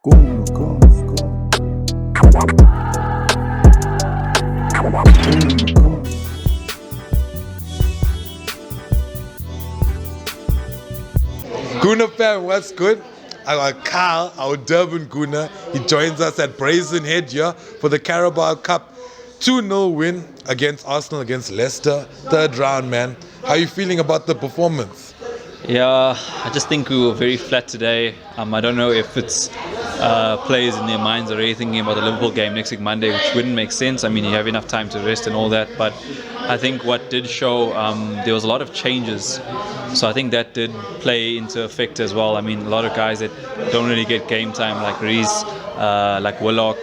Gonna go. Guna fam, what's good? I got Kyle, our Durban Guna. He joins us at Brazen Head here for the Carabao Cup. 2-0 win against Arsenal, against Leicester. Third round, man. How are you feeling about the performance? Yeah, I just think we were very flat today. I don't know if it's players in their minds already thinking about the Liverpool game next week Monday, which wouldn't make sense. I mean, you have enough time to rest and all that. But I think what did show, there was a lot of changes. So I think that did play into effect as well. I mean, a lot of guys that don't really get game time, like Reece, like Willock.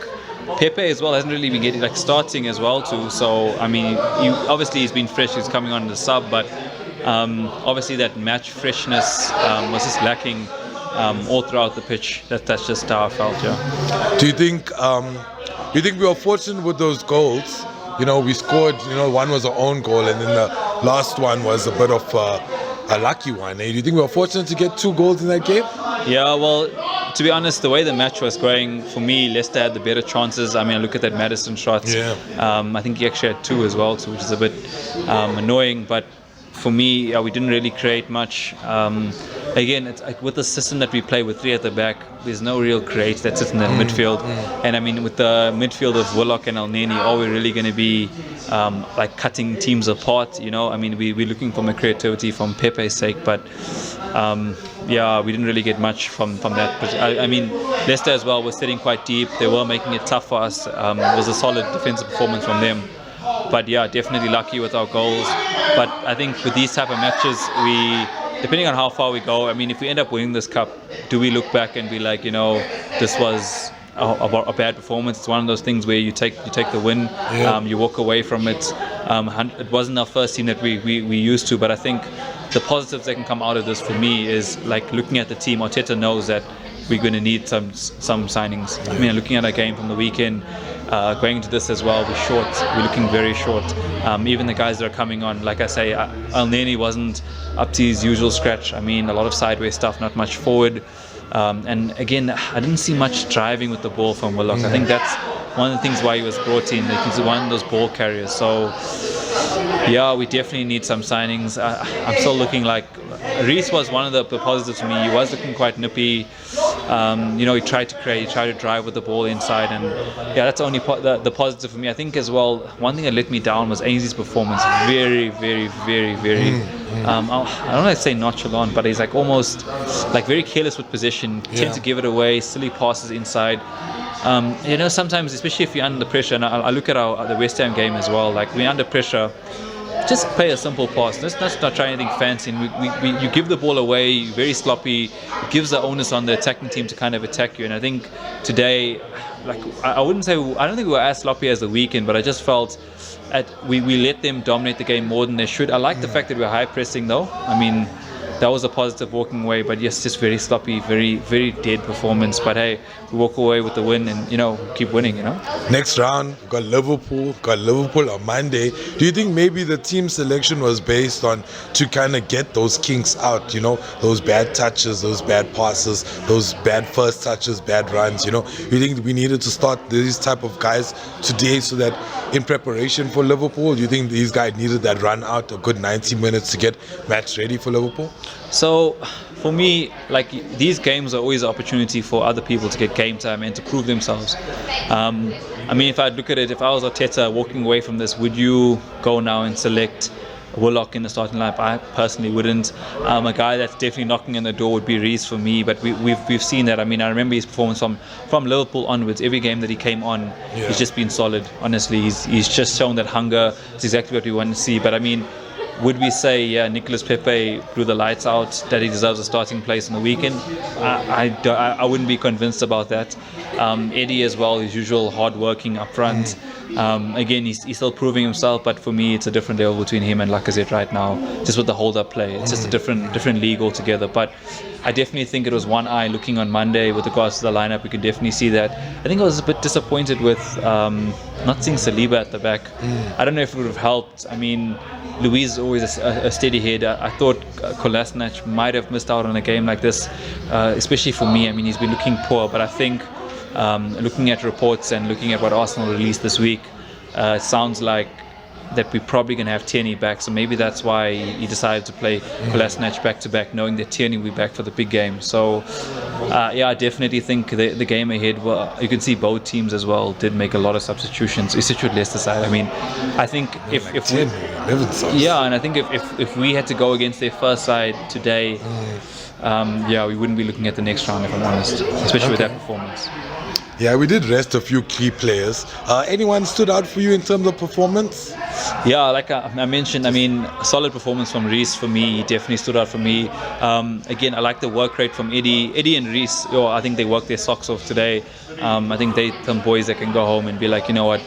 Pepe as well hasn't really been getting starting as well too. So I mean, obviously he's been fresh. He's coming on the sub, but obviously that match freshness was just lacking all throughout the pitch. That's just how I felt. Yeah. Do you think we were fortunate with those goals? You know, we scored. You know, one was our own goal, and then the last one was a bit of a lucky one. Do you think we were fortunate to get 2 goals in that game? Yeah, well, to be honest, the way the match was going, for me, Leicester had the better chances. I mean, I look at that Maddison shot. Yeah. I think he actually had 2 as well, too, which is a bit annoying. But for me, we didn't really create much. Again, it's like with the system that we play with 3 at the back, there's no real create that sits in the midfield. And I mean, with the midfield of Willock and Elneny, are we really going to be cutting teams apart? You know, I mean, we're looking for more creativity from Pepe's sake, but yeah, we didn't really get much from that. But I mean, Leicester as well was sitting quite deep. They were making it tough for us. It was a solid defensive performance from them. But yeah, definitely lucky with our goals. But I think with these type of matches, depending on how far we go, I mean, if we end up winning this cup, do we look back and be like, you know, this was a bad performance? It's one of those things where you take the win, you walk away from it. It wasn't our first team that we used to, but I think the positives that can come out of this for me is like looking at the team. Arteta knows that we're going to need some signings. I mean, looking at our game from the weekend, going into this as well, we're looking very short. Even the guys that are coming on, like I say, Elneny wasn't up to his usual scratch. I mean, a lot of sideways stuff, not much forward. And again, I didn't see much driving with the ball from Willock. I think that's one of the things why he was brought in. He's one of those ball carriers. So yeah, we definitely need some signings. I'm still looking like Reece was one of the positives for me. He was looking quite nippy. You know, he tried to create, he tried to drive with the ball inside, and yeah, that's only the positive for me. I think as well, one thing that let me down was Ainsley's performance. Very, very, very, very. I don't want to say nonchalant, but he's like almost like very careless with possession. Tend to give it away, silly passes inside. You know, sometimes, especially if you're under pressure, and I look at the West Ham game as well. Like we're under pressure. Just play a simple pass. Let's not try anything fancy. And you give the ball away, very sloppy. It gives the onus on the attacking team to kind of attack you. And I think today, like I don't think we were as sloppy as the weekend, but I just felt we let them dominate the game more than they should. I like the fact that we're high pressing though. I mean, that was a positive walking away, but yes, just very sloppy, very, very dead performance. But hey, we walk away with the win and, you know, keep winning, you know. Next round, we've got Liverpool on Monday. Do you think maybe the team selection was based on to kind of get those kinks out, you know, those bad touches, those bad passes, those bad first touches, bad runs, you know? You think we needed to start these type of guys today so that in preparation for Liverpool, you think these guys needed that run out, a good 90 minutes to get match ready for Liverpool? So for me, like these games are always an opportunity for other people to get game time and to prove themselves. I mean, if I look at it, if I was Arteta walking away from this, would you go now and select Willock in the starting lineup? I personally wouldn't. A guy that's definitely knocking on the door would be Reece for me, but we've seen that. I mean, I remember his performance from Liverpool onwards. Every game that he came on, he's just been solid. Honestly, he's just shown that hunger. It's exactly what we want to see. But I mean, would we say, yeah, Nicolas Pepe blew the lights out, that he deserves a starting place on the weekend? I wouldn't be convinced about that. Eddie as well, his usual hard-working up front. Again, he's still proving himself, but for me, it's a different level between him and Lacazette right now, just with the hold-up play. It's just a different league altogether. But I definitely think it was one eye looking on Monday with regards to the lineup. We could definitely see that. I think I was a bit disappointed with not seeing Saliba at the back. I don't know if it would have helped. I mean, Louise is always a steady head. I thought Kolasinac might have missed out on a game like this, especially for me. I mean, he's been looking poor, but I think looking at reports and looking at what Arsenal released this week, it sounds like that we're probably going to have Tierney back, so maybe that's why he decided to play Kolasinac back-to-back, knowing that Tierney will be back for the big game. So I definitely think the game ahead, well, you can see both teams as well did make a lot of substitutions, especially with Leicester side. I mean, I think if and I think if we had to go against their first side today, we wouldn't be looking at the next round, if I'm honest, especially with that performance. Yeah, we did rest a few key players. Anyone stood out for you in terms of performance? Yeah, like I mentioned, I mean, solid performance from Reece for me. He definitely stood out for me. Again, I like the work rate from Eddie. Eddie and Reece, I think they worked their socks off today. I think they some boys that can go home and be like, you know what,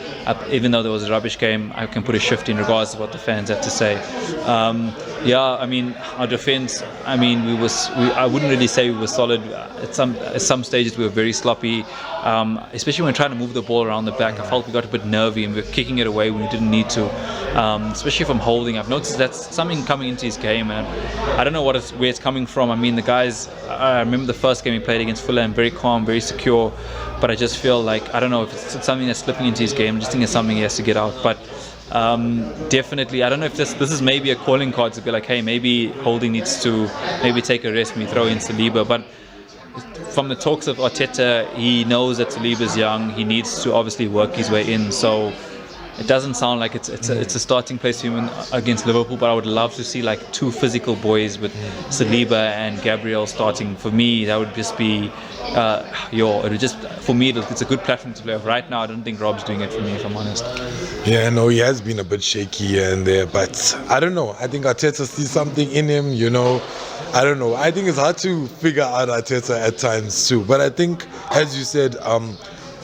even though there was a rubbish game, I can put a shift in regardless of what the fans have to say. I mean, our defense, I mean, I wouldn't really say we were solid. At some stages we were very sloppy, especially when trying to move the ball around the back. I felt we got a bit nervy and we were kicking it away when we didn't need to, especially from holding. I've noticed that's something coming into his game, and I don't know where it's coming from. I mean, the guys, I remember the first game he played against Fulham, very calm, very secure, but I just feel like, I don't know if it's something that's slipping into his game. I just think it's something he has to get out. But definitely, I don't know if this is maybe a calling card to be like, hey, maybe Holding needs to maybe take a rest when we throw in Saliba. But from the talks of Arteta, he knows that Saliba's young. He needs to obviously work his way in. So it doesn't sound like it's a starting place for him against Liverpool, but I would love to see like two physical boys with Saliba and Gabriel starting. For me, that would just be it would just, for me, it's a good platform to play off. Right now, I don't think Rob's doing it for me, if I'm honest. Yeah, no, he has been a bit shaky here and there, but I don't know. I think Arteta sees something in him, I don't know. I think it's hard to figure out Arteta at times too. But I think, as you said,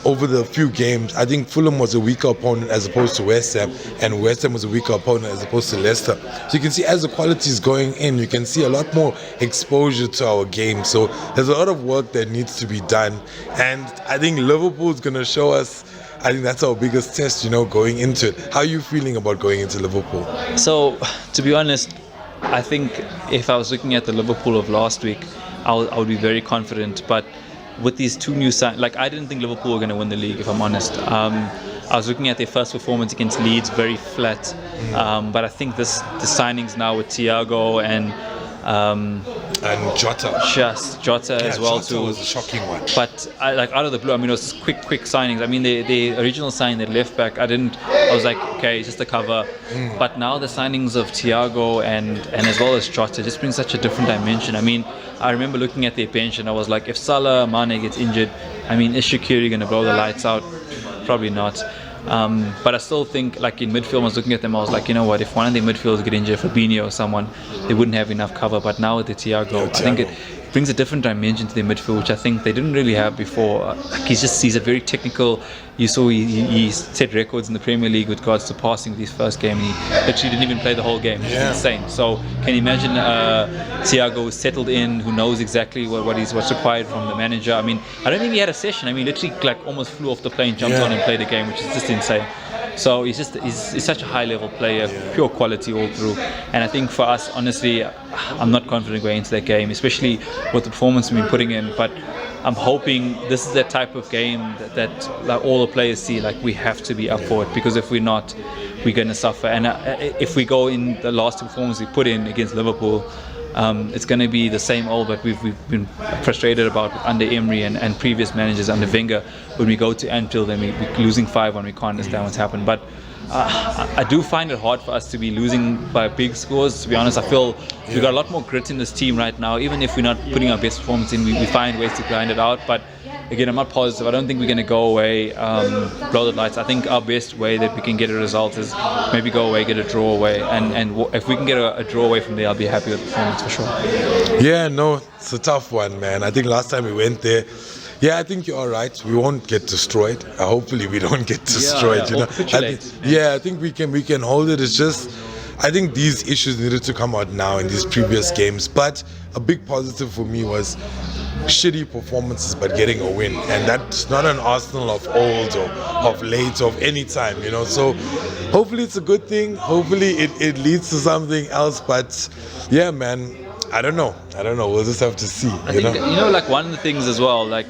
over the few games, I think Fulham was a weaker opponent as opposed to West Ham, and West Ham was a weaker opponent as opposed to Leicester. So you can see as the quality is going in, you can see a lot more exposure to our game. So there's a lot of work that needs to be done, and I think Liverpool's going to show us. I think that's our biggest test, going into it. How are you feeling about going into Liverpool? So, to be honest, I think if I was looking at the Liverpool of last week, I would be very confident, but with these two new signings, like, I didn't think Liverpool were going to win the league, if I'm honest. I was looking at their first performance against Leeds, very flat. But I think the signings now with Thiago and Jota. Jota as well Jota too. Was a shocking one. But out of the blue, I mean, it was quick signings. I mean, the original signing, that left back, I was like, okay, it's just a cover. But now the signings of Thiago and as well as Jota just brings such a different dimension. I mean, I remember looking at their bench and I was like, if Salah, Mane gets injured, I mean, is Shaqiri going to blow the lights out? Probably not. But I still think, like, in midfield, I was looking at them, I was like, you know what, if one of the midfielders get injured, Fabinho or someone, they wouldn't have enough cover. But now with the Thiago, I think it brings a different dimension to their midfield, which I think they didn't really have before. He's a very technical. You saw he set records in the Premier League with regards to passing with his first game. He literally didn't even play the whole game, which is insane. So can you imagine Thiago settled in, who knows exactly what's required from the manager? I mean, I don't think he had a session. I mean, literally, like, almost flew off the plane, jumped on and played the game, which is just insane. So he's such a high level player, pure quality all through. And I think for us, honestly, I'm not confident going into that game, especially with the performance we've been putting in. But I'm hoping this is that type of game that like, all the players see, like, we have to be up for it, because if we're not, we're going to suffer. And if we go in the last two performances we put in against Liverpool, it's going to be the same old that we've been frustrated about under Emery and previous managers under Wenger. When we go to Anfield and we're losing 5-1, we can't understand what's happened. But I do find it hard for us to be losing by big scores. To be honest, I feel we've got a lot more grit in this team right now. Even if we're not putting our best performance in, we find ways to grind it out. But again, I'm not positive. I don't think we're going to go away, blow the lights. I think our best way that we can get a result is maybe go away, get a draw away. And if we can get a draw away from there, I'll be happy with the performance for sure. Yeah, no, it's a tough one, man. I think last time we went there, I think you're all right. We won't get destroyed. Hopefully we don't get destroyed. I think we can hold it. It's just I think these issues needed to come out now in these previous games. But a big positive for me was shitty performances but getting a win, and that's not an Arsenal of old or of late or of any time, you know. So hopefully it's a good thing. Hopefully it leads to something else. But yeah, man, I don't know. We'll just have to see. I think, like one of the things as well, like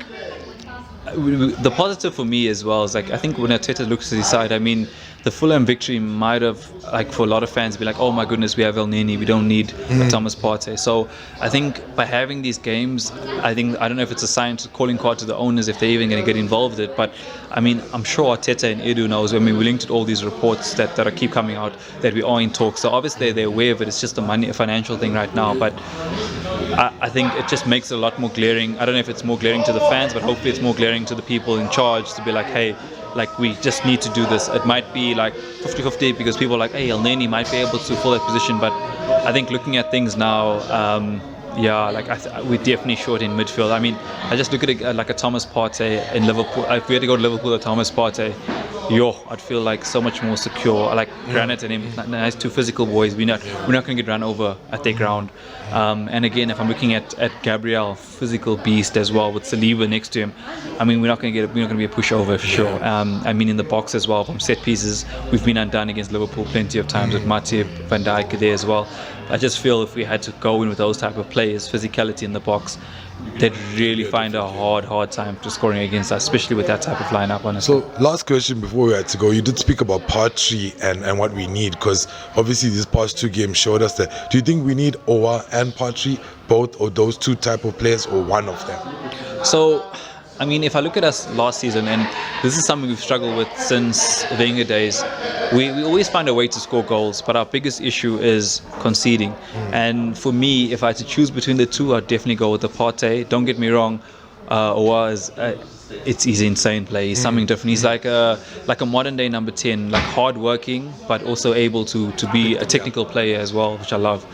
the positive for me as well is like I think when Arteta looks at his side, I mean, the Fulham victory might have, like, for a lot of fans, be like, oh my goodness, we have El Neni, we don't need Thomas Partey. So I think by having these games, I don't know if it's a sign to calling card to the owners if they're even going to get involved in it. But I mean, I'm sure Arteta and Edu knows. I mean, we linked to all these reports that are keep coming out that we are in talks. So obviously they're aware of it. It's just a financial thing right now. But I think it just makes it a lot more glaring. I don't know if it's more glaring to the fans, but hopefully it's more glaring to the people in charge to be like, hey, like, we just need to do this. It might be like 50-50 because people are like, hey, El Neni might be able to fill that position. But I think looking at things now, we're definitely short in midfield. I mean, I just look at it like a Thomas Partey in Liverpool. If we had to go to Liverpool with Thomas Partey, I'd feel like so much more secure. I like Granit and him, nice two physical boys. We're not going to get run over at their ground. And again, if I'm looking at Gabriel, physical beast as well with Saliba next to him. I mean, we're not going to be a pushover for sure. I mean, in the box as well, from set pieces, we've been undone against Liverpool plenty of times with Matip, Van Dijk there as well. I just feel if we had to go in with those type of players, physicality in the box, they'd really find a hard time to scoring against us, especially with that type of lineup, honestly. So, last question before we had to go. You did speak about Partey and what we need, because obviously these past two games showed us that. Do you think we need Owa and Partey, both, or those two type of players, or one of them? So, I mean, if I look at us last season, and this is something we've struggled with since Wenger days, we always find a way to score goals, but our biggest issue is conceding. And for me, if I had to choose between the two, I'd definitely go with the Partey. Don't get me wrong, Owa is he's insane play. He's something different. He's like a modern day number 10, like hard working, but also able to be a technical player as well, which I love.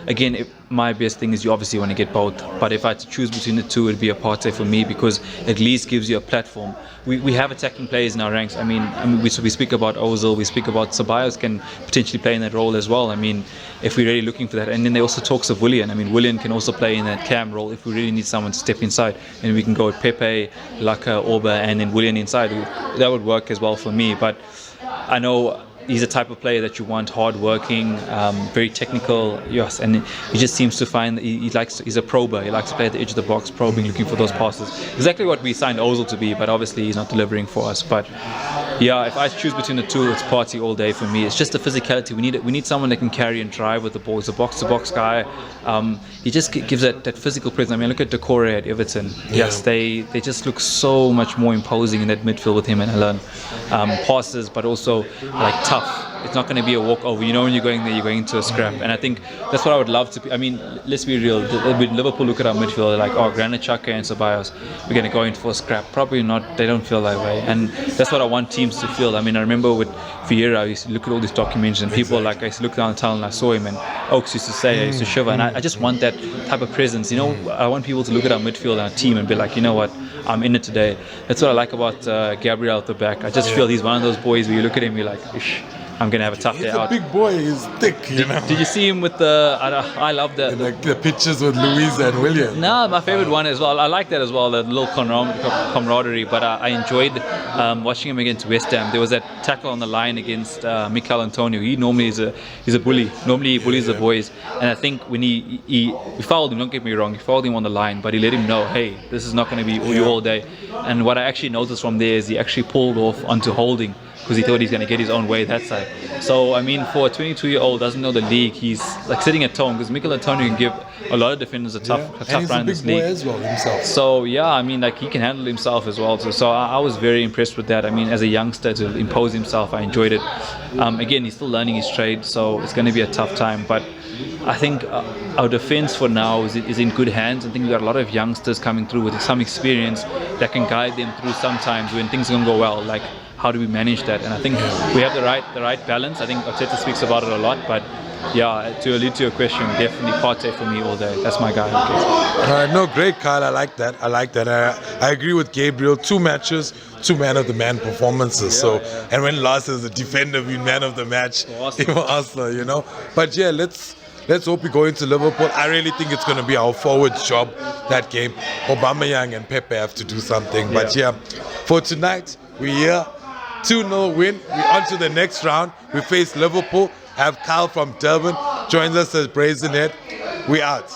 Again, my best thing is you obviously want to get both, but if I had to choose between the two, it'd be a Partey for me, because at least gives you a platform. We have attacking players in our ranks. I mean we speak about Ozil, we speak about Ceballos can potentially play in that role as well. I mean, if we're really looking for that. And then there also talks of Willian. I mean, Willian can also play in that cam role if we really need someone to step inside, and we can go with Pepe, Laka, Orba, and then Willian inside. That would work as well for me. But I know he's a type of player that you want, hard-working, very technical, yes, and he just seems to find that he's a prober. He likes to play at the edge of the box, probing, looking for those passes. Exactly what we signed Ozil to be, but obviously he's not delivering for us. But yeah, if I choose between the two, it's Partey all day for me. It's just the physicality. We need someone that can carry and drive with the ball. He's a box-to-box guy. He just gives that physical presence. I mean, look at Decore at Everton. Yes, they just look so much more imposing in that midfield with him and Alan. Passes, but also like tough. It's not going to be a walkover. You know, when you're going there, you're going into a scrap. And I think that's what I would love to be. I mean, let's be real. With Liverpool, look at our midfield. They're like, oh, Granit Xhaka and Ceballos, we're going to go in for a scrap. Probably not. They don't feel that way. And that's what I want teams to feel. I mean, I remember with Vieira, I used to look at all these documentaries, and people like, I used to look down the tunnel and I saw him, and Oaks used to say, I used to shiver. And I just want that type of presence. You know, I want people to look at our midfield and our team and be like, you know what, I'm in it today. That's what I like about Gabriel at the back. I just feel he's one of those boys where you look at him, you're like, ish, I'm going to have a tough day out. He's a big boy, he's thick, you know. Did you see him with I love the pictures with Luis and William? No, my favorite one as well. I like that as well, the little camaraderie. But I enjoyed watching him against West Ham. There was that tackle on the line against Mikel Antonio. He normally is he's a bully. Normally he bullies the boys. And I think when he fouled him, don't get me wrong, he fouled him on the line, but he let him know, hey, this is not going to be you all day. And what I actually noticed from there is he actually pulled off onto holding, because he thought he's going to get his own way that side. So, I mean, for a 22-year-old doesn't know the league, he's like sitting at home, because Mikel Antonio can give a lot of defenders a tough run in this league. And he's a big boy as well himself. So, yeah, I mean, like, he can handle himself as well. So I was very impressed with that. I mean, as a youngster, to impose himself, I enjoyed it. Again, he's still learning his trade, so it's going to be a tough time. But I think our defense for now is in good hands. I think we've got a lot of youngsters coming through with some experience that can guide them through sometimes when things don't go well. Like, how do we manage that? And I think we have the right balance. I think Arteta speaks about it a lot, but yeah, to allude to your question, definitely Partey for me all day. That's my guy. No, great, Kyle. I like that. I agree with Gabriel. 2 matches, 2 man of the man performances. And when last as a defender being man of the match, Arsenal. Arsenal, you know. But yeah, let's hope we go into Liverpool. I really think it's going to be our forwards' job that game. Aubameyang and Pepe have to do something. But yeah, for tonight, we're here. 2-0 win. We're on to the next round. We face Liverpool. Have Kyle from Durban joins us as Brazenhead. We out.